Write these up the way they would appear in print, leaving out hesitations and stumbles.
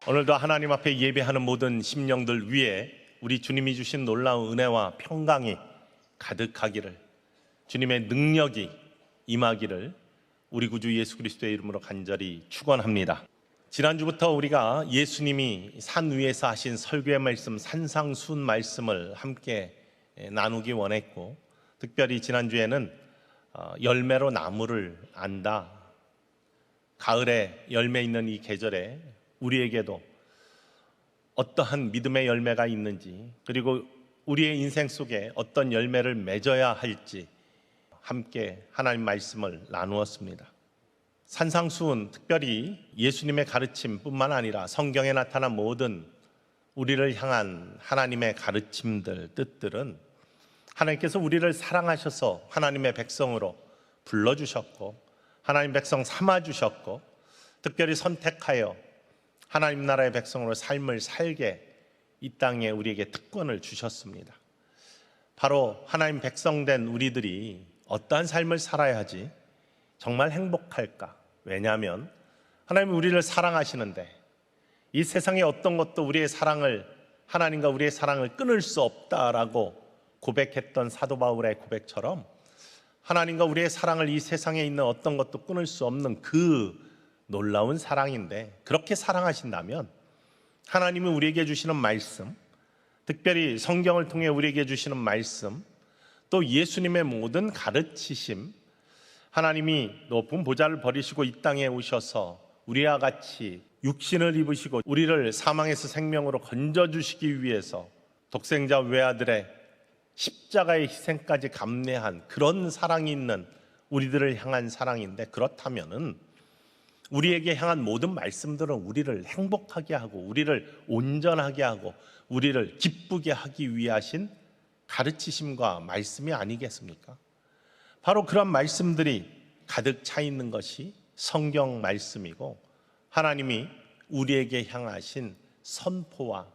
오늘도 하나님 앞에 예배하는 모든 심령들 위에 우리 주님이 주신 놀라운 은혜와 평강이 가득하기를, 주님의 능력이 임하기를 우리 구주 예수 그리스도의 이름으로 간절히 축원합니다. 지난주부터 우리가 예수님이 산 위에서 하신 설교의 말씀, 산상수훈 말씀을 함께 나누기 원했고, 특별히 지난주에는 열매로 나무를 안다, 가을에 열매 있는 이 계절에 우리에게도 어떠한 믿음의 열매가 있는지, 그리고 우리의 인생 속에 어떤 열매를 맺어야 할지 함께 하나님 말씀을 나누었습니다. 산상수훈, 특별히 예수님의 가르침뿐만 아니라 성경에 나타난 모든 우리를 향한 하나님의 가르침들, 뜻들은 하나님께서 우리를 사랑하셔서 하나님의 백성으로 불러주셨고, 하나님 백성 삼아주셨고, 특별히 선택하여 하나님 나라의 백성으로 삶을 살게 이 땅에 우리에게 특권을 주셨습니다. 바로 하나님 백성된 우리들이 어떠한 삶을 살아야 하지 정말 행복할까? 왜냐하면 하나님이 우리를 사랑하시는데 이 세상의 어떤 것도 우리의 사랑을, 하나님과 우리의 사랑을 끊을 수 없다라고 고백했던 사도 바울의 고백처럼, 하나님과 우리의 사랑을 이 세상에 있는 어떤 것도 끊을 수 없는 그 놀라운 사랑인데, 그렇게 사랑하신다면 하나님이 우리에게 주시는 말씀, 특별히 성경을 통해 우리에게 주시는 말씀, 또 예수님의 모든 가르치심, 하나님이 높은 보좌를 버리시고 이 땅에 오셔서 우리와 같이 육신을 입으시고 우리를 사망에서 생명으로 건져주시기 위해서 독생자 외아들의 십자가의 희생까지 감내한 그런 사랑이 있는 우리들을 향한 사랑인데, 그렇다면은 우리에게 향한 모든 말씀들은 우리를 행복하게 하고 우리를 온전하게 하고 우리를 기쁘게 하기 위해 하신 가르치심과 말씀이 아니겠습니까? 바로 그런 말씀들이 가득 차 있는 것이 성경 말씀이고, 하나님이 우리에게 향하신 선포와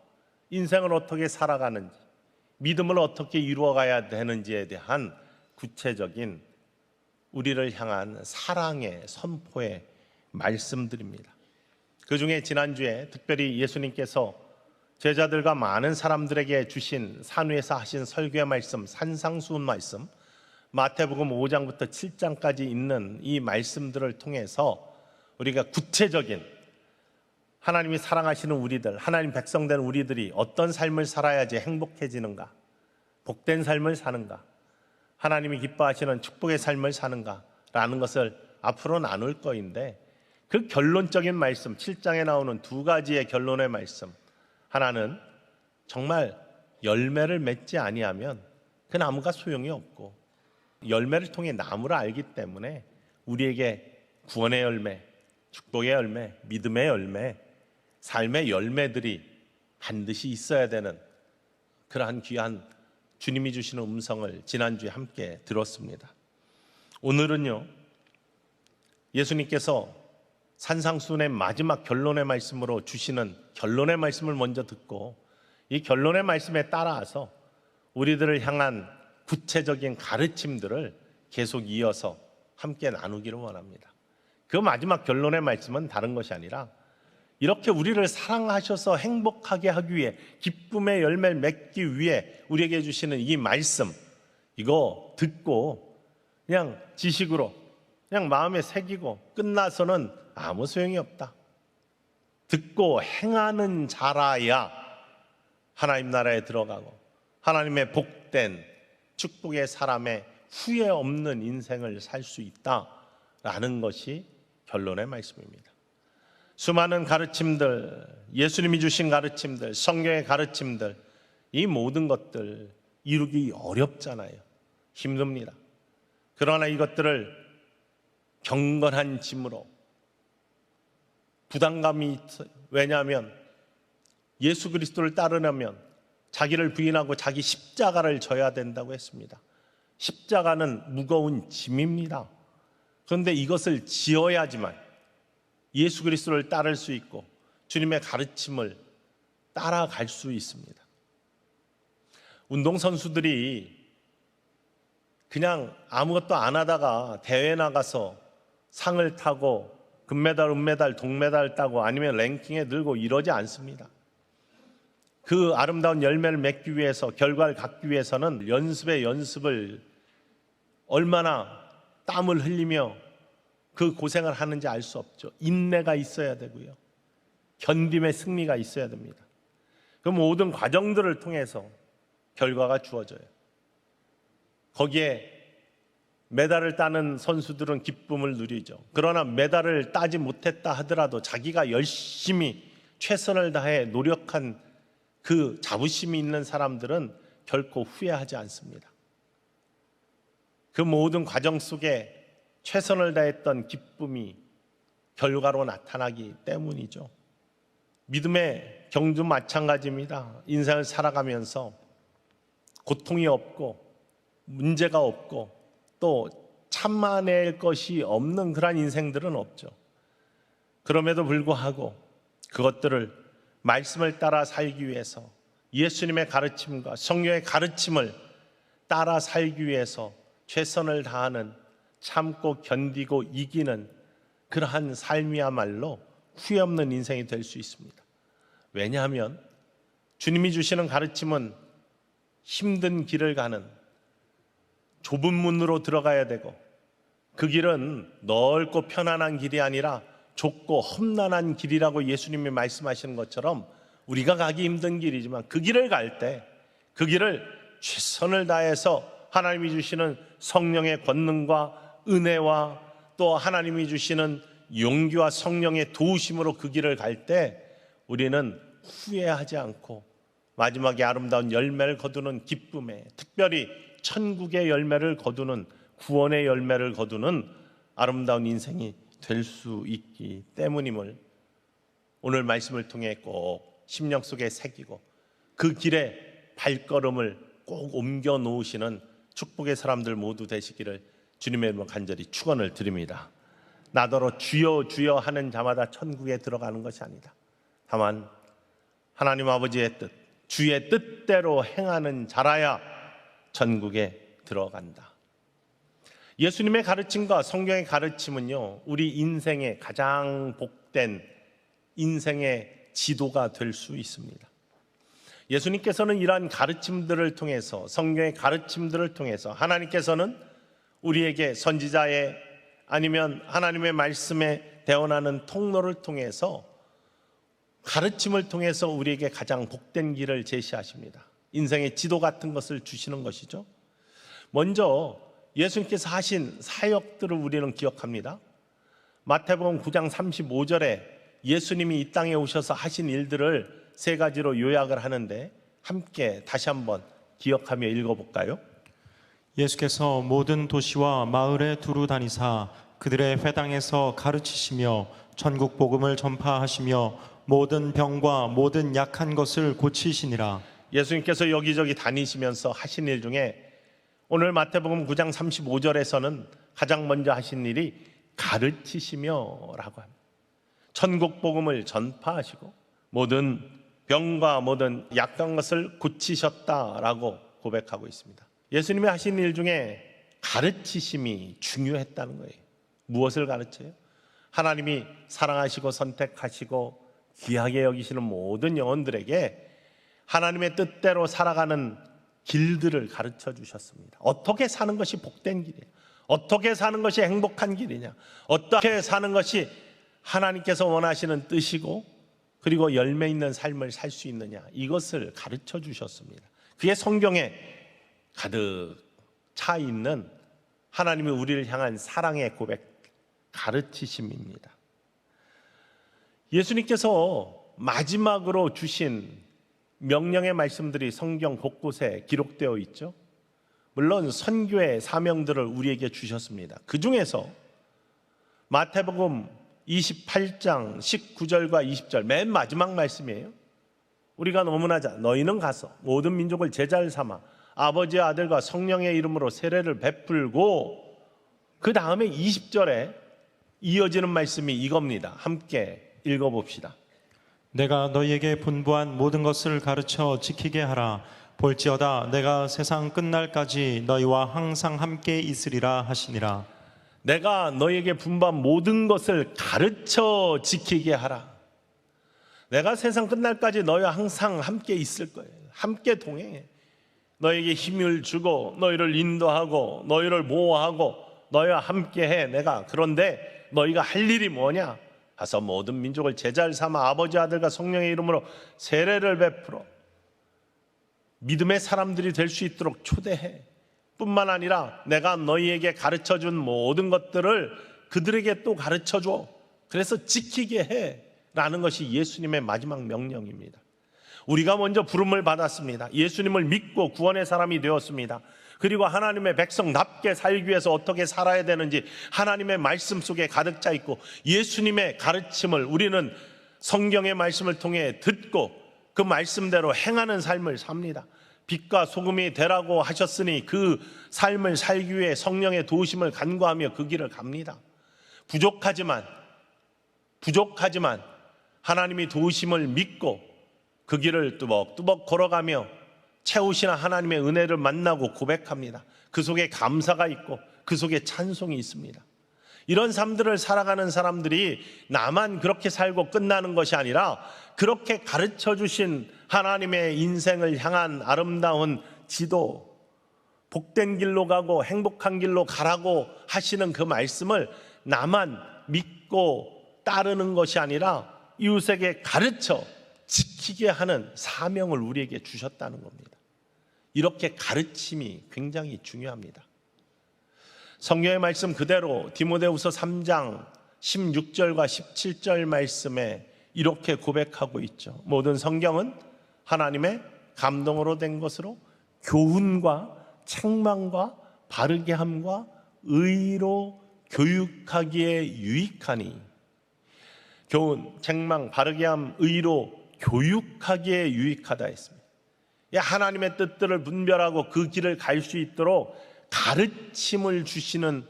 인생을 어떻게 살아가는지, 믿음을 어떻게 이루어가야 되는지에 대한 구체적인 우리를 향한 사랑의 선포의 말씀드립니다. 그 중에 지난주에 특별히 예수님께서 제자들과 많은 사람들에게 주신 산 위에서 하신 설교의 말씀, 산상수훈 말씀, 마태복음 5장부터 7장까지 있는 이 말씀들을 통해서 우리가 구체적인 하나님이 사랑하시는 우리들, 하나님 백성된 우리들이 어떤 삶을 살아야지 행복해지는가, 복된 삶을 사는가, 하나님이 기뻐하시는 축복의 삶을 사는가 라는 것을 앞으로 나눌 거인데, 그 결론적인 말씀, 7장에 나오는 두 가지의 결론의 말씀, 하나는 정말 열매를 맺지 아니하면 그 나무가 소용이 없고, 열매를 통해 나무를 알기 때문에 우리에게 구원의 열매, 축복의 열매, 믿음의 열매, 삶의 열매들이 반드시 있어야 되는 그러한 귀한 주님이 주시는 음성을 지난주에 함께 들었습니다. 오늘은요, 예수님께서 산상수훈의 마지막 결론의 말씀으로 주시는 결론의 말씀을 먼저 듣고, 이 결론의 말씀에 따라서 우리들을 향한 구체적인 가르침들을 계속 이어서 함께 나누기를 원합니다. 그 마지막 결론의 말씀은 다른 것이 아니라, 이렇게 우리를 사랑하셔서 행복하게 하기 위해, 기쁨의 열매를 맺기 위해 우리에게 주시는 이 말씀, 이거 듣고 그냥 지식으로 그냥 마음에 새기고 끝나서는 아무 소용이 없다. 듣고 행하는 자라야 하나님 나라에 들어가고 하나님의 복된 축복의 사람의 후회 없는 인생을 살 수 있다라는 것이 결론의 말씀입니다. 수많은 가르침들, 예수님이 주신 가르침들, 성경의 가르침들, 이 모든 것들 이루기 어렵잖아요. 힘듭니다. 그러나 이것들을 경건한 짐으로, 부담감이 있어요. 왜냐하면 예수 그리스도를 따르려면 자기를 부인하고 자기 십자가를 져야 된다고 했습니다. 십자가는 무거운 짐입니다. 그런데 이것을 지어야지만 예수 그리스도를 따를 수 있고 주님의 가르침을 따라갈 수 있습니다. 운동선수들이 그냥 아무것도 안 하다가 대회 나가서 상을 타고 금메달, 은메달, 동메달 따고 아니면 랭킹에 들고 이러지 않습니다. 그 아름다운 열매를 맺기 위해서, 결과를 갖기 위해서는 연습에 연습을 얼마나 땀을 흘리며 그 고생을 하는지 알 수 없죠. 인내가 있어야 되고요. 견딤의 승리가 있어야 됩니다. 그 모든 과정들을 통해서 결과가 주어져요. 거기에 메달을 따는 선수들은 기쁨을 누리죠. 그러나 메달을 따지 못했다 하더라도 자기가 열심히 최선을 다해 노력한 그 자부심이 있는 사람들은 결코 후회하지 않습니다. 그 모든 과정 속에 최선을 다했던 기쁨이 결과로 나타나기 때문이죠. 믿음의 경주 마찬가지입니다. 인생을 살아가면서 고통이 없고 문제가 없고 또 참아낼 것이 없는 그런 인생들은 없죠. 그럼에도 불구하고 그것들을 말씀을 따라 살기 위해서, 예수님의 가르침과 성령의 가르침을 따라 살기 위해서 최선을 다하는, 참고 견디고 이기는 그러한 삶이야말로 후회 없는 인생이 될 수 있습니다. 왜냐하면 주님이 주시는 가르침은 힘든 길을 가는, 좁은 문으로 들어가야 되고, 그 길은 넓고 편안한 길이 아니라 좁고 험난한 길이라고 예수님이 말씀하시는 것처럼 우리가 가기 힘든 길이지만 그 길을 갈 때 그 길을 최선을 다해서 하나님이 주시는 성령의 권능과 은혜와 또 하나님이 주시는 용기와 성령의 도우심으로 그 길을 갈 때 우리는 후회하지 않고 마지막에 아름다운 열매를 거두는 기쁨에, 특별히 천국의 열매를 거두는, 구원의 열매를 거두는 아름다운 인생이 될 수 있기 때문임을 오늘 말씀을 통해 꼭 심령 속에 새기고 그 길에 발걸음을 꼭 옮겨 놓으시는 축복의 사람들 모두 되시기를 주님의 이름으로 간절히 축원을 드립니다. 나더러 주여 주여 하는 자마다 천국에 들어가는 것이 아니다. 다만 하나님 아버지의 뜻, 주의 뜻대로 행하는 자라야 천국에 들어간다. 예수님의 가르침과 성경의 가르침은요, 우리 인생의 가장 복된 인생의 지도가 될 수 있습니다. 예수님께서는 이러한 가르침들을 통해서, 성경의 가르침들을 통해서 하나님께서는 우리에게 선지자의 아니면 하나님의 말씀에 대언하는 통로를 통해서, 가르침을 통해서 우리에게 가장 복된 길을 제시하십니다. 인생의 지도 같은 것을 주시는 것이죠. 먼저 예수님께서 하신 사역들을 우리는 기억합니다. 마태복음 9장 35절에 예수님이 이 땅에 오셔서 하신 일들을 세 가지로 요약을 하는데 함께 다시 한번 기억하며 읽어볼까요? 예수께서 모든 도시와 마을에 두루 다니사 그들의 회당에서 가르치시며 천국 복음을 전파하시며 모든 병과 모든 약한 것을 고치시니라. 예수님께서 여기저기 다니시면서 하신 일 중에 오늘 마태복음 9장 35절에서는 가장 먼저 하신 일이 가르치시며 라고 합니다. 천국 복음을 전파하시고 모든 병과 모든 약한 것을 고치셨다라고 고백하고 있습니다. 예수님이 하신 일 중에 가르치심이 중요했다는 거예요. 무엇을 가르쳐요? 하나님이 사랑하시고 선택하시고 귀하게 여기시는 모든 영혼들에게 하나님의 뜻대로 살아가는 길들을 가르쳐 주셨습니다. 어떻게 사는 것이 복된 길이냐, 어떻게 사는 것이 행복한 길이냐, 어떻게 사는 것이 하나님께서 원하시는 뜻이고 그리고 열매 있는 삶을 살 수 있느냐, 이것을 가르쳐 주셨습니다. 그게 성경에 가득 차 있는 하나님이 우리를 향한 사랑의 고백, 가르치심입니다. 예수님께서 마지막으로 주신 명령의 말씀들이 성경 곳곳에 기록되어 있죠. 물론 선교의 사명들을 우리에게 주셨습니다. 그 중에서 마태복음 28장 19절과 20절 맨 마지막 말씀이에요. 우리가 너무나 잘 너희는 가서 모든 민족을 제자를 삼아 아버지와 아들과 성령의 이름으로 세례를 베풀고, 그 다음에 20절에 이어지는 말씀이 이겁니다. 함께 읽어봅시다. 내가 너희에게 분부한 모든 것을 가르쳐 지키게 하라. 볼지어다 내가 세상 끝날까지 너희와 항상 함께 있으리라 하시니라. 내가 너에게 분부한 모든 것을 가르쳐 지키게 하라. 내가 세상 끝날까지 너희와 항상 함께 있을 거예요. 함께 동행해. 너에게 힘을 주고 너희를 인도하고 너희를 보호하고 너희와 함께해. 내가 그런데 너희가 할 일이 뭐냐? 가서 모든 민족을 제자를 삼아 아버지 아들과 성령의 이름으로 세례를 베풀어 믿음의 사람들이 될 수 있도록 초대해. 뿐만 아니라 내가 너희에게 가르쳐준 모든 것들을 그들에게 또 가르쳐줘. 그래서 지키게 해 라는 것이 예수님의 마지막 명령입니다. 우리가 먼저 부름을 받았습니다. 예수님을 믿고 구원의 사람이 되었습니다. 그리고 하나님의 백성답게 살기 위해서 어떻게 살아야 되는지 하나님의 말씀 속에 가득 차 있고 예수님의 가르침을 우리는 성경의 말씀을 통해 듣고 그 말씀대로 행하는 삶을 삽니다. 빛과 소금이 되라고 하셨으니 그 삶을 살기 위해 성령의 도우심을 간구하며 그 길을 갑니다. 부족하지만 하나님이 도우심을 믿고 그 길을 뚜벅뚜벅 걸어가며 채우시는 하나님의 은혜를 만나고 고백합니다. 그 속에 감사가 있고 그 속에 찬송이 있습니다. 이런 삶들을 살아가는 사람들이 나만 그렇게 살고 끝나는 것이 아니라 그렇게 가르쳐 주신 하나님의 인생을 향한 아름다운 지도, 복된 길로 가고 행복한 길로 가라고 하시는 그 말씀을 나만 믿고 따르는 것이 아니라 이웃에게 가르쳐 지키게 하는 사명을 우리에게 주셨다는 겁니다. 이렇게 가르침이 굉장히 중요합니다. 성경의 말씀 그대로 디모데후서 3장 16절과 17절 말씀에 이렇게 고백하고 있죠. 모든 성경은 하나님의 감동으로 된 것으로 교훈과 책망과 바르게 함과 의로 교육하기에 유익하니. 교훈, 책망, 바르게 함, 의로 교육하기에 유익하다 했습니다. 하나님의 뜻들을 분별하고 그 길을 갈 수 있도록 가르침을 주시는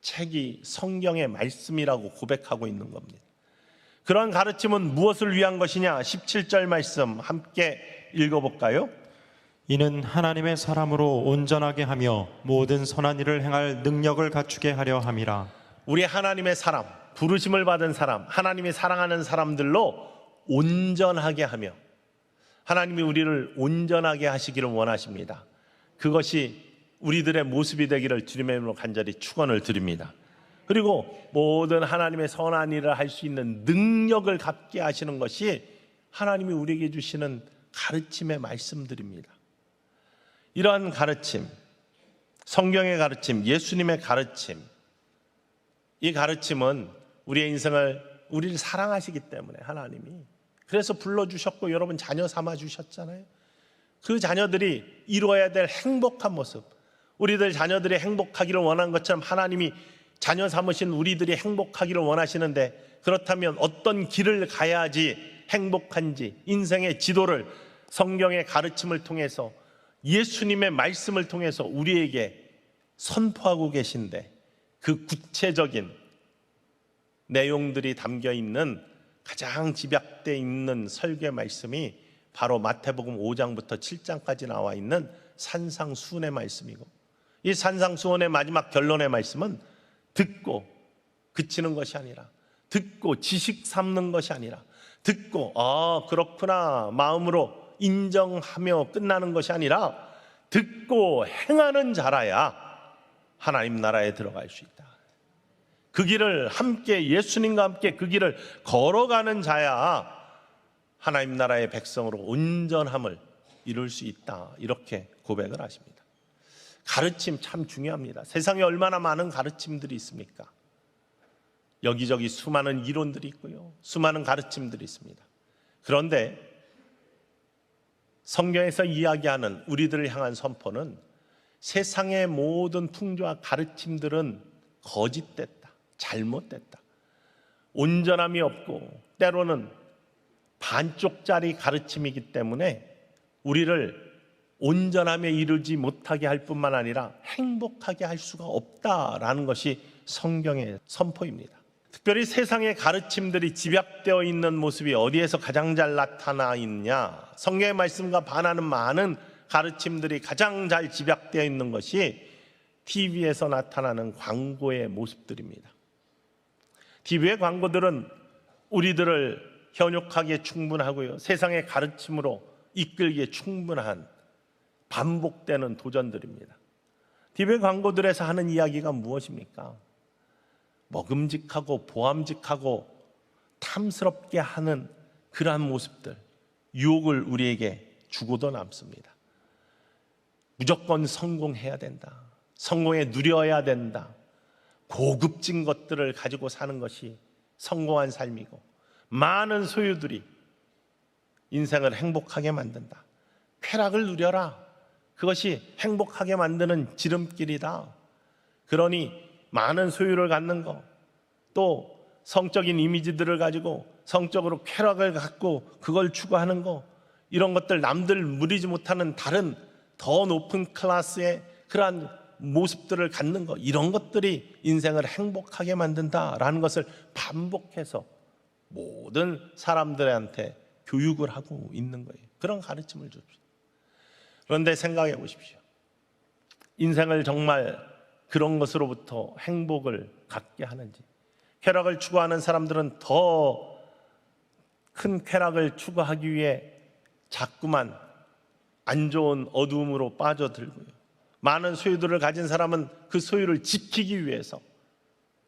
책이 성경의 말씀이라고 고백하고 있는 겁니다. 그러한 가르침은 무엇을 위한 것이냐? 17절 말씀 함께 읽어볼까요? 이는 하나님의 사람으로 온전하게 하며 모든 선한 일을 행할 능력을 갖추게 하려 함이라. 우리 하나님의 사람, 부르심을 받은 사람, 하나님이 사랑하는 사람들로 온전하게 하며, 하나님이 우리를 온전하게 하시기를 원하십니다. 그것이 우리들의 모습이 되기를 주님의 이름으로 간절히 축원을 드립니다. 그리고 모든 하나님의 선한 일을 할 수 있는 능력을 갖게 하시는 것이 하나님이 우리에게 주시는 가르침의 말씀들입니다. 이러한 가르침, 성경의 가르침, 예수님의 가르침, 이 가르침은 우리의 인생을, 우리를 사랑하시기 때문에 하나님이 그래서 불러주셨고 여러분 자녀 삼아주셨잖아요. 그 자녀들이 이루어야 될 행복한 모습, 우리들 자녀들이 행복하기를 원하는 것처럼 하나님이 자녀 삼으신 우리들이 행복하기를 원하시는데, 그렇다면 어떤 길을 가야지 행복한지 인생의 지도를 성경의 가르침을 통해서, 예수님의 말씀을 통해서 우리에게 선포하고 계신데, 그 구체적인 내용들이 담겨 있는 가장 집약되어 있는 설교 말씀이 바로 마태복음 5장부터 7장까지 나와 있는 산상수훈의 말씀이고, 이 산상수훈의 마지막 결론의 말씀은 듣고 그치는 것이 아니라, 듣고 지식 삼는 것이 아니라, 듣고 그렇구나 마음으로 인정하며 끝나는 것이 아니라 듣고 행하는 자라야 하나님 나라에 들어갈 수 있다. 그 길을 함께, 예수님과 함께 그 길을 걸어가는 자야 하나님 나라의 백성으로 온전함을 이룰 수 있다. 이렇게 고백을 하십니다. 가르침 참 중요합니다. 세상에 얼마나 많은 가르침들이 있습니까? 여기저기 수많은 이론들이 있고요, 수많은 가르침들이 있습니다. 그런데 성경에서 이야기하는 우리들을 향한 선포는 세상의 모든 풍조와 가르침들은 거짓됐다, 잘못됐다, 온전함이 없고 때로는 반쪽짜리 가르침이기 때문에 우리를 온전함에 이르지 못하게 할 뿐만 아니라 행복하게 할 수가 없다라는 것이 성경의 선포입니다. 특별히 세상의 가르침들이 집약되어 있는 모습이 어디에서 가장 잘 나타나 있냐? 성경의 말씀과 반하는 많은 가르침들이 가장 잘 집약되어 있는 것이 TV에서 나타나는 광고의 모습들입니다. TV의 광고들은 우리들을 현혹하기에 충분하고요, 세상의 가르침으로 이끌기에 충분한 반복되는 도전들입니다. TV의 광고들에서 하는 이야기가 무엇입니까? 먹음직하고 보암직하고 탐스럽게 하는 그러한 모습들, 유혹을 우리에게 주고도 남습니다. 무조건 성공해야 된다, 성공에 누려야 된다, 고급진 것들을 가지고 사는 것이 성공한 삶이고, 많은 소유들이 인생을 행복하게 만든다, 쾌락을 누려라, 그것이 행복하게 만드는 지름길이다. 그러니 많은 소유를 갖는 것, 또 성적인 이미지들을 가지고 성적으로 쾌락을 갖고 그걸 추구하는 것, 이런 것들, 남들 누리지 못하는 다른 더 높은 클래스의 그러한 모습들을 갖는 것, 이런 것들이 인생을 행복하게 만든다라는 것을 반복해서 모든 사람들한테 교육을 하고 있는 거예요. 그런 가르침을 줍시다. 그런데 생각해 보십시오. 인생을 정말 그런 것으로부터 행복을 갖게 하는지, 쾌락을 추구하는 사람들은 더 큰 쾌락을 추구하기 위해 자꾸만 안 좋은 어두움으로 빠져들고요, 많은 소유들을 가진 사람은 그 소유를 지키기 위해서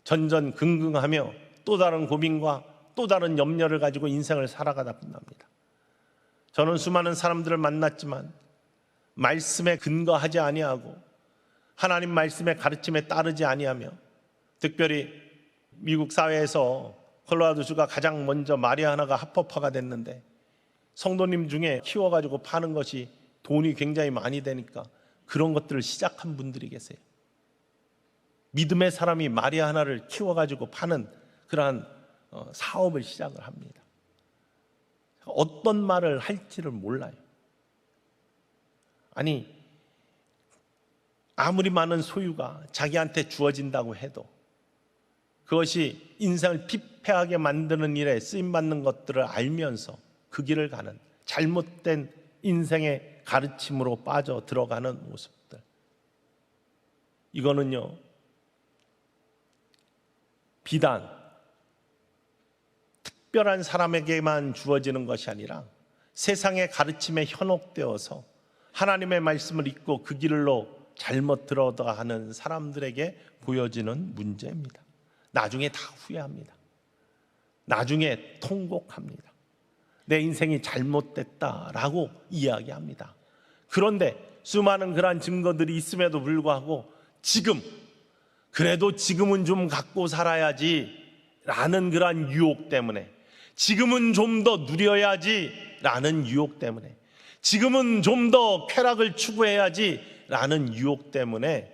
전전긍긍하며 또 다른 고민과 또 다른 염려를 가지고 인생을 살아가다 본답니다. 저는 수많은 사람들을 만났지만 말씀에 근거하지 아니하고 하나님 말씀의 가르침에 따르지 아니하며, 특별히 미국 사회에서 콜로라도주가 가장 먼저 마리아나가 합법화가 됐는데, 성도님 중에 키워가지고 파는 것이 돈이 굉장히 많이 되니까 그런 것들을 시작한 분들이 계세요. 믿음의 사람이 마리아나를 키워가지고 파는 그러한 사업을 시작을 합니다. 어떤 말을 할지를 몰라요. 아니, 아무리 많은 소유가 자기한테 주어진다고 해도 그것이 인생을 피폐하게 만드는 일에 쓰임받는 것들을 알면서 그 길을 가는 잘못된 인생의 가르침으로 빠져 들어가는 모습들, 이거는요, 비단 특별한 사람에게만 주어지는 것이 아니라 세상의 가르침에 현혹되어서 하나님의 말씀을 잊고 그 길로 잘못 들어가는 사람들에게 보여지는 문제입니다. 나중에 다 후회합니다. 나중에 통곡합니다. 내 인생이 잘못됐다라고 이야기합니다. 그런데 수많은 그러한 증거들이 있음에도 불구하고 지금, 그래도 지금은 좀 갖고 살아야지 라는 그러한 유혹 때문에, 지금은 좀 더 누려야지 라는 유혹 때문에, 지금은 좀 더 쾌락을 추구해야지 라는 유혹 때문에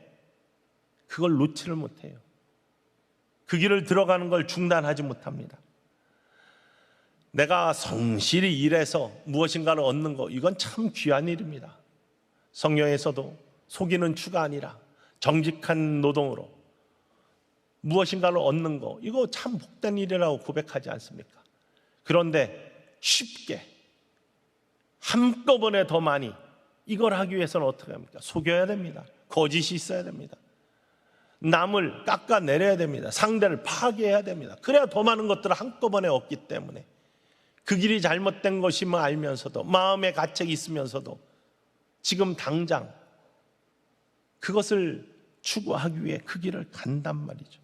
그걸 놓지를 못해요. 그 길을 들어가는 걸 중단하지 못합니다. 내가 성실히 일해서 무엇인가를 얻는 거, 이건 참 귀한 일입니다. 성경에서도 속이는 추가 아니라 정직한 노동으로 무엇인가를 얻는 거, 이거 참 복된 일이라고 고백하지 않습니까? 그런데 쉽게 한꺼번에 더 많이 이걸 하기 위해서는 어떻게 합니까? 속여야 됩니다. 거짓이 있어야 됩니다. 남을 깎아내려야 됩니다. 상대를 파괴해야 됩니다. 그래야 더 많은 것들을 한꺼번에 얻기 때문에, 그 길이 잘못된 것임을 알면서도, 마음의 가책이 있으면서도 지금 당장 그것을 추구하기 위해 그 길을 간단 말이죠.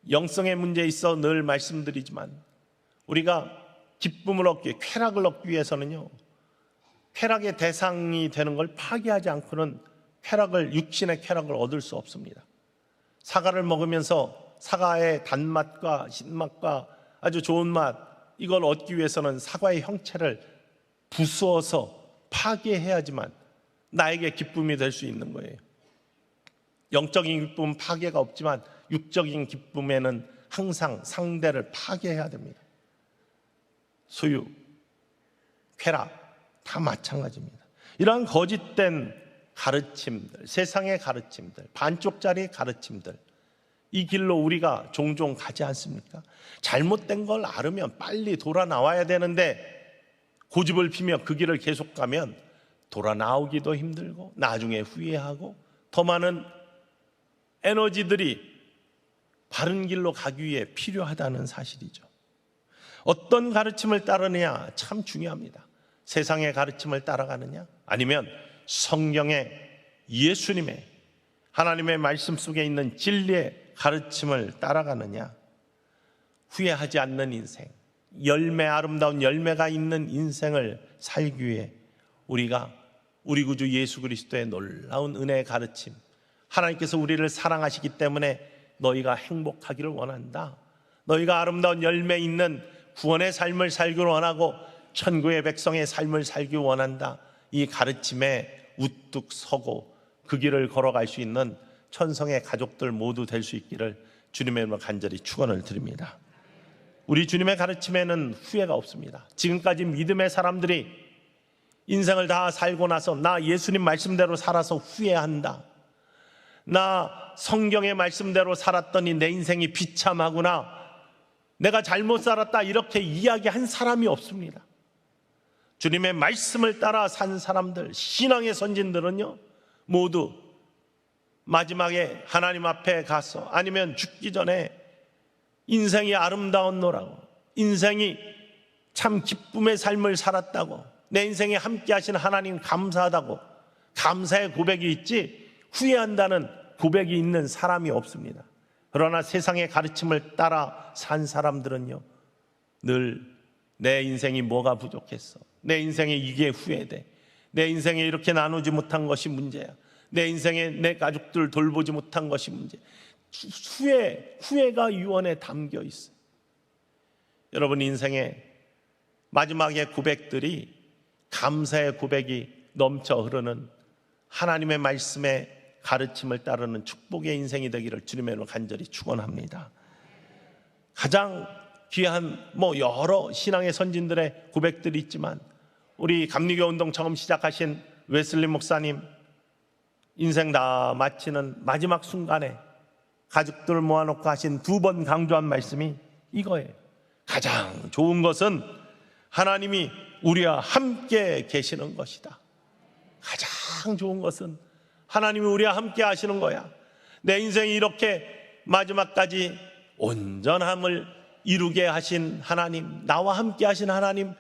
영성의 문제에 있어 늘 말씀드리지만, 우리가 기쁨을 얻기 위해, 쾌락을 얻기 위해서는요, 쾌락의 대상이 되는 걸 파괴하지 않고는 육신의 쾌락을 얻을 수 없습니다. 사과를 먹으면서 사과의 단맛과 신맛과 아주 좋은 맛, 이걸 얻기 위해서는 사과의 형체를 부수어서 파괴해야지만 나에게 기쁨이 될 수 있는 거예요. 영적인 기쁨은 파괴가 없지만 육적인 기쁨에는 항상 상대를 파괴해야 됩니다. 소유, 쾌락 다 마찬가지입니다. 이러한 거짓된 가르침들, 세상의 가르침들, 반쪽짜리 가르침들, 이 길로 우리가 종종 가지 않습니까? 잘못된 걸 알으면 빨리 돌아 나와야 되는데 고집을 피며 그 길을 계속 가면 돌아 나오기도 힘들고 나중에 후회하고 더 많은 에너지들이 바른 길로 가기 위해 필요하다는 사실이죠. 어떤 가르침을 따르느냐 참 중요합니다. 세상의 가르침을 따라가느냐, 아니면 성경의 예수님의 하나님의 말씀 속에 있는 진리의 가르침을 따라가느냐. 후회하지 않는 인생, 아름다운 열매가 있는 인생을 살기 위해 우리가 우리 구주 예수 그리스도의 놀라운 은혜의 가르침, 하나님께서 우리를 사랑하시기 때문에 너희가 행복하기를 원한다, 너희가 아름다운 열매 있는 구원의 삶을 살기를 원하고 천국의 백성의 삶을 살기 원한다, 이 가르침에 우뚝 서고 그 길을 걸어갈 수 있는 천성의 가족들 모두 될 수 있기를 주님의 이름으로 간절히 축원을 드립니다. 우리 주님의 가르침에는 후회가 없습니다. 지금까지 믿음의 사람들이 인생을 다 살고 나서 나 예수님 말씀대로 살아서 후회한다, 나 성경의 말씀대로 살았더니 내 인생이 비참하구나, 내가 잘못 살았다, 이렇게 이야기한 사람이 없습니다. 주님의 말씀을 따라 산 사람들, 신앙의 선진들은요, 모두 마지막에 하나님 앞에 가서 아니면 죽기 전에 인생이 아름다웠노라고, 인생이 참 기쁨의 삶을 살았다고, 내 인생에 함께 하신 하나님 감사하다고 감사의 고백이 있지 후회한다는 고백이 있는 사람이 없습니다. 그러나 세상의 가르침을 따라 산 사람들은요, 늘 내 인생이 뭐가 부족했어, 내 인생에 이게 후회돼, 내 인생에 이렇게 나누지 못한 것이 문제야, 내 인생에 내 가족들 돌보지 못한 것이 문제, 후회가 유언에 담겨 있어요. 여러분, 인생의 마지막의 고백들이 감사의 고백이 넘쳐 흐르는 하나님의 말씀의 가르침을 따르는 축복의 인생이 되기를 주님의 이름으로 간절히 축원합니다. 가장 귀한 여러 신앙의 선진들의 고백들이 있지만, 우리 감리교 운동 처음 시작하신 웨슬리 목사님 인생 다 마치는 마지막 순간에 가족들 모아놓고 하신 2번 강조한 말씀이 이거예요. 가장 좋은 것은 하나님이 우리와 함께 계시는 것이다. 가장 좋은 것은 하나님이 우리와 함께 하시는 거야. 내 인생이 이렇게 마지막까지 온전함을 이루게 하신 하나님, 나와 함께 하신 하나님,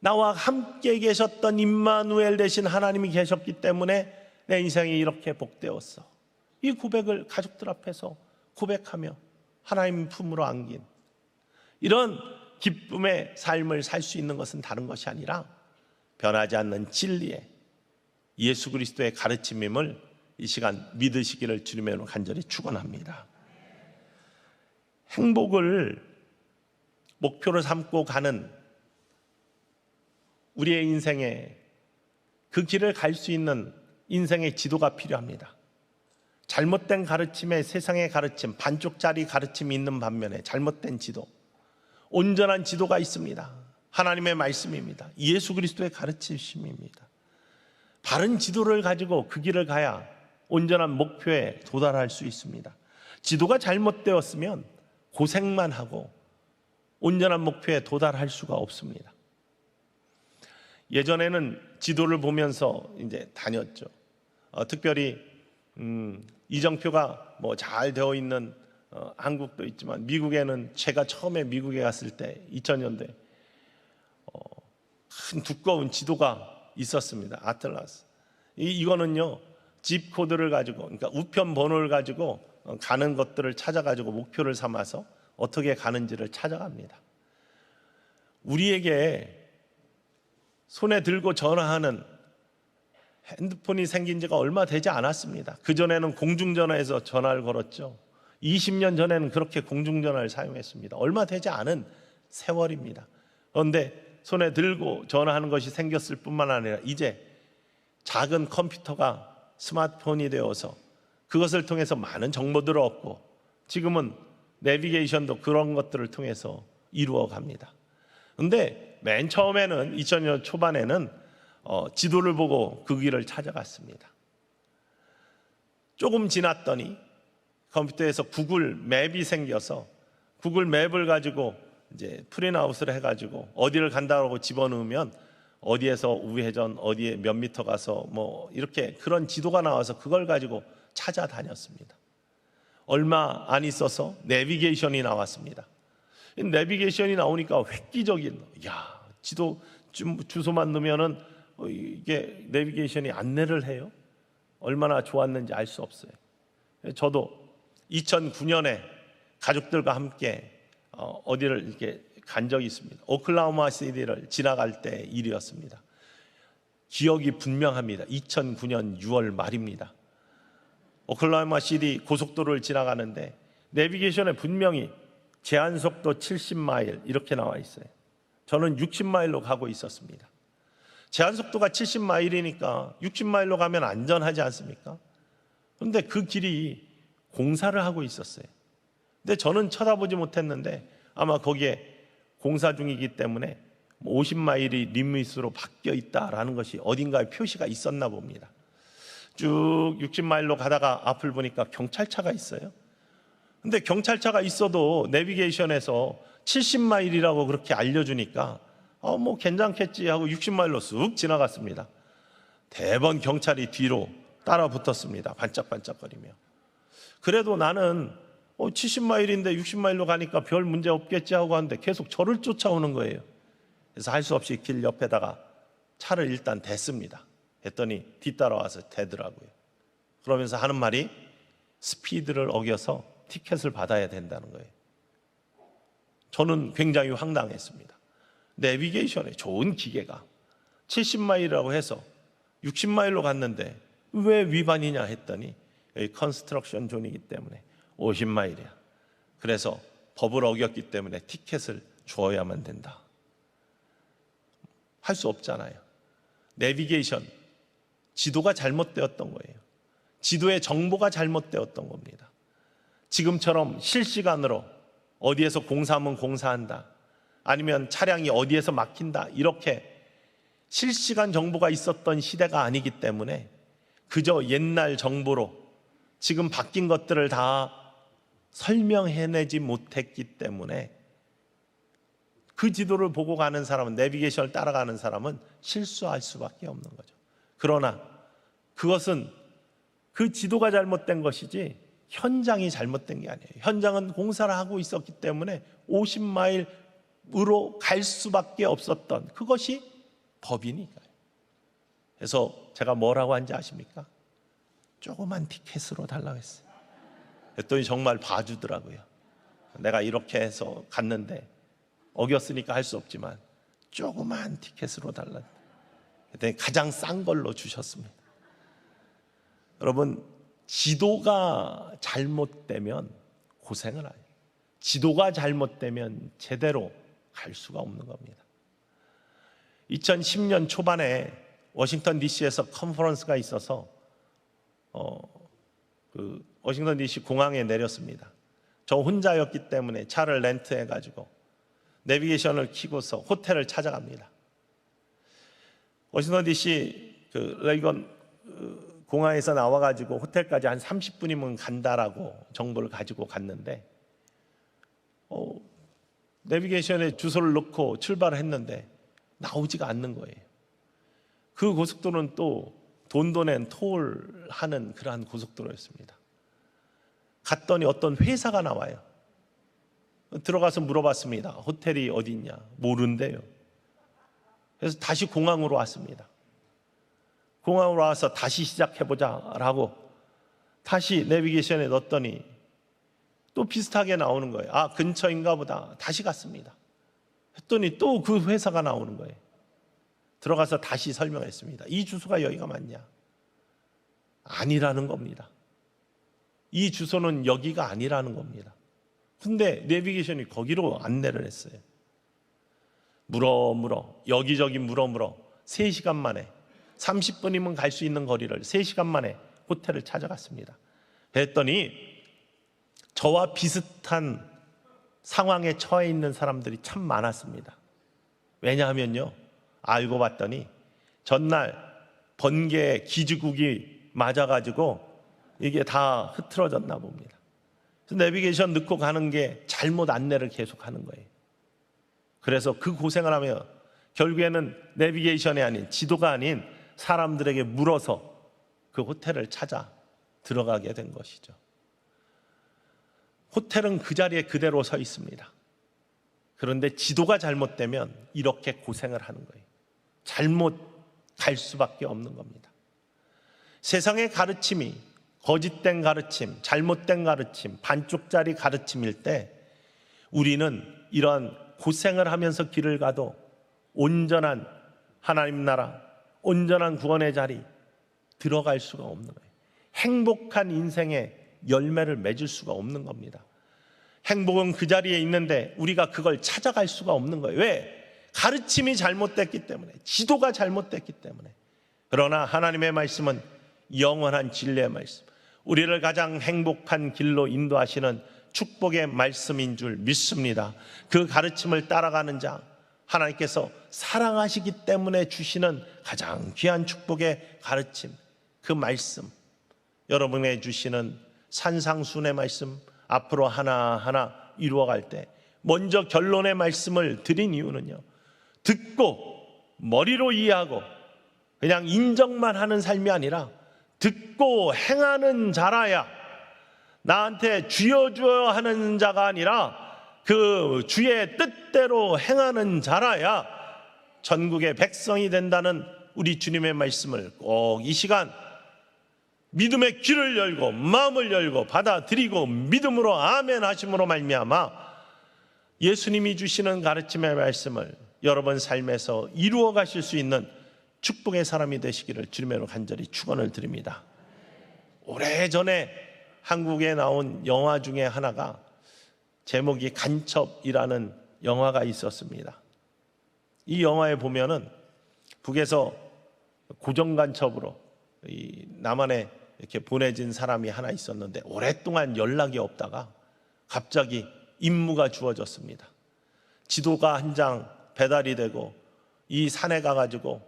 나와 함께 계셨던 임마누엘 되신 하나님이 계셨기 때문에 내 인생이 이렇게 복되었어. 이 고백을 가족들 앞에서 고백하며 하나님 품으로 안긴 이런 기쁨의 삶을 살 수 있는 것은 다른 것이 아니라 변하지 않는 진리의 예수 그리스도의 가르침임을 이 시간 믿으시기를 주님의 이름으로 간절히 축원합니다. 행복을 목표로 삼고 가는 우리의 인생에 그 길을 갈 수 있는 인생의 지도가 필요합니다. 잘못된 가르침에 세상의 가르침, 반쪽짜리 가르침이 있는 반면에 잘못된 지도, 온전한 지도가 있습니다. 하나님의 말씀입니다. 예수 그리스도의 가르치심입니다. 바른 지도를 가지고 그 길을 가야 온전한 목표에 도달할 수 있습니다. 지도가 잘못되었으면 고생만 하고 온전한 목표에 도달할 수가 없습니다. 예전에는 지도를 보면서 이제 다녔죠. 특별히 이정표가 잘 되어 있는 한국도 있지만, 미국에는 제가 처음에 미국에 갔을 때 2000년대 큰 두꺼운 지도가 있었습니다. 아틀라스. 이거는요, 집 코드를 가지고, 그러니까 우편 번호를 가지고 가는 것들을 찾아가지고 목표를 삼아서 어떻게 가는지를 찾아갑니다. 우리에게 손에 들고 전화하는 핸드폰이 생긴 지가 얼마 되지 않았습니다. 그전에는 공중전화에서 전화를 걸었죠. 20년 전에는 그렇게 공중전화를 사용했습니다. 얼마 되지 않은 세월입니다. 그런데 손에 들고 전화하는 것이 생겼을 뿐만 아니라 이제 작은 컴퓨터가 스마트폰이 되어서 그것을 통해서 많은 정보들을 얻고, 지금은 내비게이션도 그런 것들을 통해서 이루어 갑니다. 그런데 맨 처음에는 2000년 초반에는 지도를 보고 그 길을 찾아갔습니다. 조금 지났더니 컴퓨터에서 구글 맵이 생겨서 구글 맵을 가지고 이제 프린트아웃을 해가지고 어디를 간다고 집어넣으면 어디에서 우회전, 어디에 몇 미터 가서 이렇게 그런 지도가 나와서 그걸 가지고 찾아다녔습니다. 얼마 안 있어서 내비게이션이 나왔습니다. 이 내비게이션이 나오니까 획기적인, 지도 주소만 넣으면은 이게 내비게이션이 안내를 해요. 얼마나 좋았는지 알 수 없어요. 저도 2009년에 가족들과 함께 어디를 이렇게 간 적이 있습니다. 오클라호마 시티를 지나갈 때 일이었습니다. 기억이 분명합니다. 2009년 6월 말입니다. 오클라호마 시티 고속도로를 지나가는데 내비게이션에 분명히 제한 속도 70마일 이렇게 나와 있어요. 저는 60마일로 가고 있었습니다. 제한 속도가 70마일이니까 60마일로 가면 안전하지 않습니까? 그런데 그 길이 공사를 하고 있었어요. 근데 저는 쳐다보지 못했는데 아마 거기에 공사 중이기 때문에 50마일이 리미트로 바뀌어 있다라는 것이 어딘가에 표시가 있었나 봅니다. 쭉 60마일로 가다가 앞을 보니까 경찰차가 있어요. 근데 경찰차가 있어도 내비게이션에서 70마일이라고 그렇게 알려주니까 뭐 괜찮겠지 하고 60마일로 쑥 지나갔습니다. 대번 경찰이 뒤로 따라 붙었습니다. 반짝반짝거리며. 그래도 나는 70마일인데 60마일로 가니까 별 문제 없겠지 하고 하는데 계속 저를 쫓아오는 거예요. 그래서 할 수 없이 길 옆에다가 차를 일단 댔습니다. 했더니 뒤따라와서 대더라고요. 그러면서 하는 말이 스피드를 어겨서 티켓을 받아야 된다는 거예요. 저는 굉장히 황당했습니다. 내비게이션에 좋은 기계가 70마일이라고 해서 60마일로 갔는데 왜 위반이냐 했더니 여기 컨스트럭션 존이기 때문에 50마일이야. 그래서 법을 어겼기 때문에 티켓을 주어야만 된다. 할 수 없잖아요. 내비게이션, 지도가 잘못되었던 거예요. 지도의 정보가 잘못되었던 겁니다. 지금처럼 실시간으로 어디에서 공사하면 공사한다, 아니면 차량이 어디에서 막힌다, 이렇게 실시간 정보가 있었던 시대가 아니기 때문에 그저 옛날 정보로 지금 바뀐 것들을 다 설명해내지 못했기 때문에 그 지도를 보고 가는 사람은, 내비게이션을 따라가는 사람은 실수할 수밖에 없는 거죠. 그러나 그것은 그 지도가 잘못된 것이지 현장이 잘못된 게 아니에요. 현장은 공사를 하고 있었기 때문에 50마일으로 갈 수밖에 없었던, 그것이 법이니까요. 그래서 제가 뭐라고 한지 아십니까? 조그만 티켓으로 달라고 했어요. 그랬더니 정말 봐주더라고요. 내가 이렇게 해서 갔는데 어겼으니까 할 수 없지만 조그만 티켓으로 달라. 그랬더니 가장 싼 걸로 주셨습니다. 여러분, 지도가 잘못되면 고생을 해요. 지도가 잘못되면 제대로 갈 수가 없는 겁니다. 2010년 초반에 워싱턴 DC에서 컨퍼런스가 있어서 워싱턴 DC 공항에 내렸습니다. 저 혼자였기 때문에 차를 렌트해가지고 내비게이션을 켜고서 호텔을 찾아갑니다. 워싱턴 DC 레이건 공항에서 나와가지고 호텔까지 한 30분이면 간다라고 정보를 가지고 갔는데 내비게이션에 주소를 넣고 출발을 했는데 나오지가 않는 거예요. 그 고속도로는 또 돈도 낸 톨하는 그러한 고속도로였습니다. 갔더니 어떤 회사가 나와요. 들어가서 물어봤습니다. 호텔이 어디 있냐? 모른대요. 그래서 다시 공항으로 왔습니다. 공항으로 와서 다시 시작해보자 라고 다시 내비게이션에 넣었더니 또 비슷하게 나오는 거예요. 아, 근처인가 보다. 다시 갔습니다. 했더니 또 그 회사가 나오는 거예요. 들어가서 다시 설명했습니다. 이 주소가 여기가 맞냐? 아니라는 겁니다. 이 주소는 여기가 아니라는 겁니다. 근데 내비게이션이 거기로 안내를 했어요. 물어 여기저기 물어 3시간 만에, 30분이면 갈 수 있는 거리를 3시간 만에 호텔을 찾아갔습니다. 그랬더니 저와 비슷한 상황에 처해 있는 사람들이 참 많았습니다. 왜냐하면요, 알고 봤더니 전날 번개 기지국이 맞아가지고 이게 다 흐트러졌나 봅니다. 그래서 내비게이션 넣고 가는 게 잘못 안내를 계속하는 거예요. 그래서 그 고생을 하며 결국에는 내비게이션이 아닌, 지도가 아닌 사람들에게 물어서 그 호텔을 찾아 들어가게 된 것이죠. 호텔은 그 자리에 그대로 서 있습니다. 그런데 지도가 잘못되면 이렇게 고생을 하는 거예요. 잘못 갈 수밖에 없는 겁니다. 세상의 가르침이 거짓된 가르침, 잘못된 가르침, 반쪽짜리 가르침일 때 우리는 이런 고생을 하면서 길을 가도 온전한 하나님 나라, 온전한 구원의 자리 들어갈 수가 없는 거예요. 행복한 인생의 열매를 맺을 수가 없는 겁니다. 행복은 그 자리에 있는데 우리가 그걸 찾아갈 수가 없는 거예요. 왜? 가르침이 잘못됐기 때문에, 지도가 잘못됐기 때문에. 그러나 하나님의 말씀은 영원한 진리의 말씀, 우리를 가장 행복한 길로 인도하시는 축복의 말씀인 줄 믿습니다. 그 가르침을 따라가는 자, 하나님께서 사랑하시기 때문에 주시는 가장 귀한 축복의 가르침, 그 말씀, 여러분에게 주시는 산상순의 말씀 앞으로 하나하나 이루어갈 때 먼저 결론의 말씀을 드린 이유는요, 듣고 머리로 이해하고 그냥 인정만 하는 삶이 아니라 듣고 행하는 자라야, 나한테 주여 주여 하는 자가 아니라 그 주의 뜻대로 행하는 자라야 전국의 백성이 된다는 우리 주님의 말씀을 꼭 이 시간 믿음의 귀를 열고 마음을 열고 받아들이고 믿음으로 아멘 하심으로 말미암아 예수님이 주시는 가르침의 말씀을 여러분 삶에서 이루어 가실 수 있는 축복의 사람이 되시기를 주님으로 간절히 축원을 드립니다. 오래전에 한국에 나온 영화 중에 하나가 제목이 간첩이라는 영화가 있었습니다. 이 영화에 보면은 북에서 고정간첩으로 이 남한에 이렇게 보내진 사람이 하나 있었는데 오랫동안 연락이 없다가 갑자기 임무가 주어졌습니다. 지도가 한 장 배달이 되고 이 산에 가가지고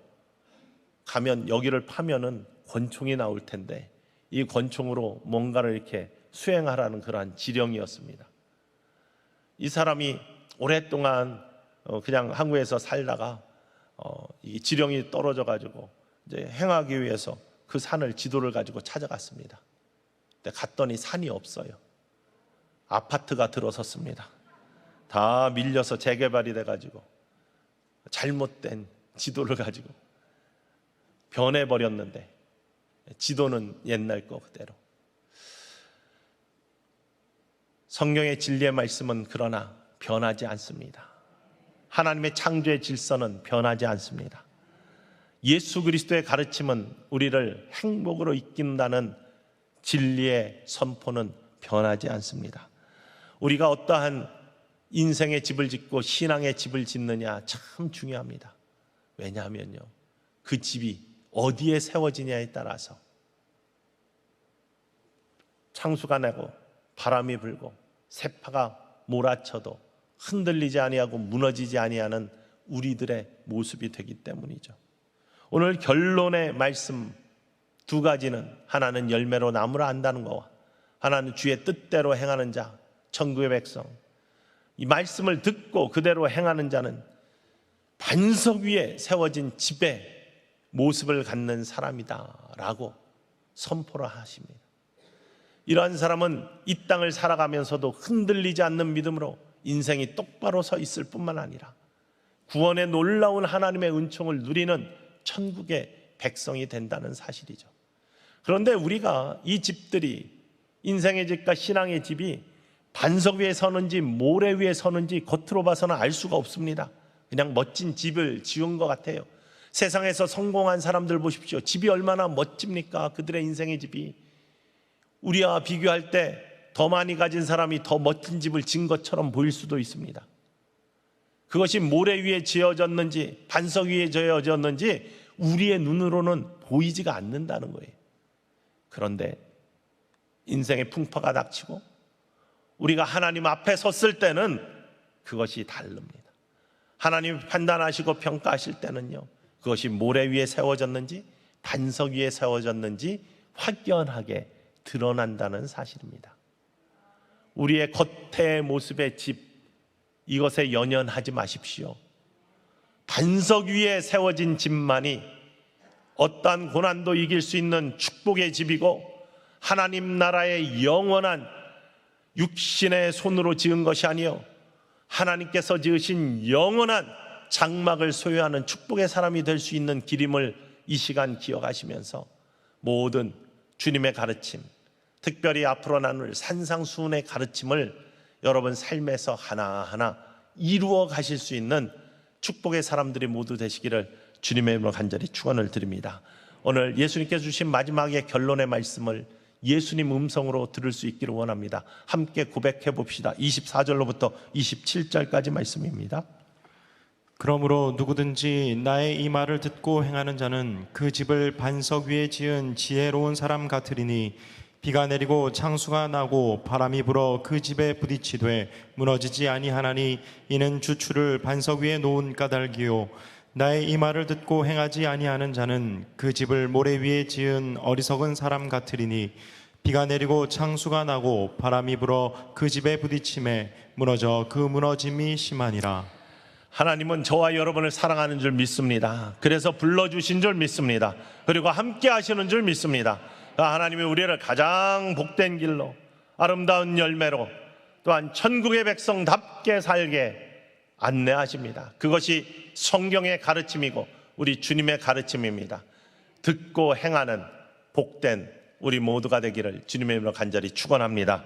가면 여기를 파면은 권총이 나올 텐데 이 권총으로 뭔가를 이렇게 수행하라는 그러한 지령이었습니다. 이 사람이 오랫동안 그냥 한국에서 살다가 이 지령이 떨어져 가지고 이제 행하기 위해서 그 산을 지도를 가지고 찾아갔습니다. 근데 갔더니 산이 없어요. 아파트가 들어섰습니다. 다 밀려서 재개발이 돼가지고 잘못된 지도를 가지고 변해버렸는데 지도는 옛날 거 그대로. 성경의 진리의 말씀은 그러나 변하지 않습니다. 하나님의 창조의 질서는 변하지 않습니다. 예수 그리스도의 가르침은 우리를 행복으로 이끈다는 진리의 선포는 변하지 않습니다. 우리가 어떠한 인생의 집을 짓고 신앙의 집을 짓느냐 참 중요합니다. 왜냐하면요, 그 집이 어디에 세워지냐에 따라서 창수가 나고 바람이 불고 세파가 몰아쳐도 흔들리지 아니하고 무너지지 아니하는 우리들의 모습이 되기 때문이죠. 오늘 결론의 말씀 두 가지는, 하나는 열매로 나무를 안다는 것과 하나는 주의 뜻대로 행하는 자, 천국의 백성. 이 말씀을 듣고 그대로 행하는 자는 반석 위에 세워진 집의 모습을 갖는 사람이다라고 선포를 하십니다. 이러한 사람은 이 땅을 살아가면서도 흔들리지 않는 믿음으로 인생이 똑바로 서 있을 뿐만 아니라 구원의 놀라운 하나님의 은총을 누리는 천국의 백성이 된다는 사실이죠. 그런데 우리가 이 집들이, 인생의 집과 신앙의 집이 반석 위에 서는지 모래 위에 서는지 겉으로 봐서는 알 수가 없습니다. 그냥 멋진 집을 지은 것 같아요. 세상에서 성공한 사람들 보십시오. 집이 얼마나 멋집니까? 그들의 인생의 집이. 우리와 비교할 때 더 많이 가진 사람이 더 멋진 집을 지은 것처럼 보일 수도 있습니다. 그것이 모래 위에 지어졌는지 반석 위에 지어졌는지 우리의 눈으로는 보이지가 않는다는 거예요. 그런데 인생의 풍파가 닥치고 우리가 하나님 앞에 섰을 때는 그것이 다릅니다. 하나님 판단하시고 평가하실 때는요, 그것이 모래 위에 세워졌는지 반석 위에 세워졌는지 확연하게 드러난다는 사실입니다. 우리의 겉의 모습의 집, 이것에 연연하지 마십시오. 반석 위에 세워진 집만이 어떠한 고난도 이길 수 있는 축복의 집이고 하나님 나라의 영원한 육신의 손으로 지은 것이 아니요 하나님께서 지으신 영원한 장막을 소유하는 축복의 사람이 될 수 있는 길임을 이 시간 기억하시면서 모든 주님의 가르침, 특별히 앞으로 나눌 산상수훈의 가르침을 여러분 삶에서 하나하나 이루어 가실 수 있는 축복의 사람들이 모두 되시기를 주님의 이름으로 간절히 축원을 드립니다. 오늘 예수님께서 주신 마지막의 결론의 말씀을 예수님 음성으로 들을 수 있기를 원합니다. 함께 고백해 봅시다. 24절로부터 27절까지 말씀입니다. 그러므로 누구든지 나의 이 말을 듣고 행하는 자는 그 집을 반석 위에 지은 지혜로운 사람 같으리니 비가 내리고 창수가 나고 바람이 불어 그 집에 부딪히되 무너지지 아니하나니 이는 주추를 반석 위에 놓은 까닭이요 나의 이 말을 듣고 행하지 아니하는 자는 그 집을 모래 위에 지은 어리석은 사람 같으리니 비가 내리고 창수가 나고 바람이 불어 그 집에 부딪힘에 무너져 그 무너짐이 심하니라. 하나님은 저와 여러분을 사랑하는 줄 믿습니다. 그래서 불러주신 줄 믿습니다. 그리고 함께 하시는 줄 믿습니다. 하나님이 우리를 가장 복된 길로 아름다운 열매로 또한 천국의 백성답게 살게 안내하십니다. 그것이 성경의 가르침이고 우리 주님의 가르침입니다. 듣고 행하는 복된 우리 모두가 되기를 주님의 이름으로 간절히 축원합니다.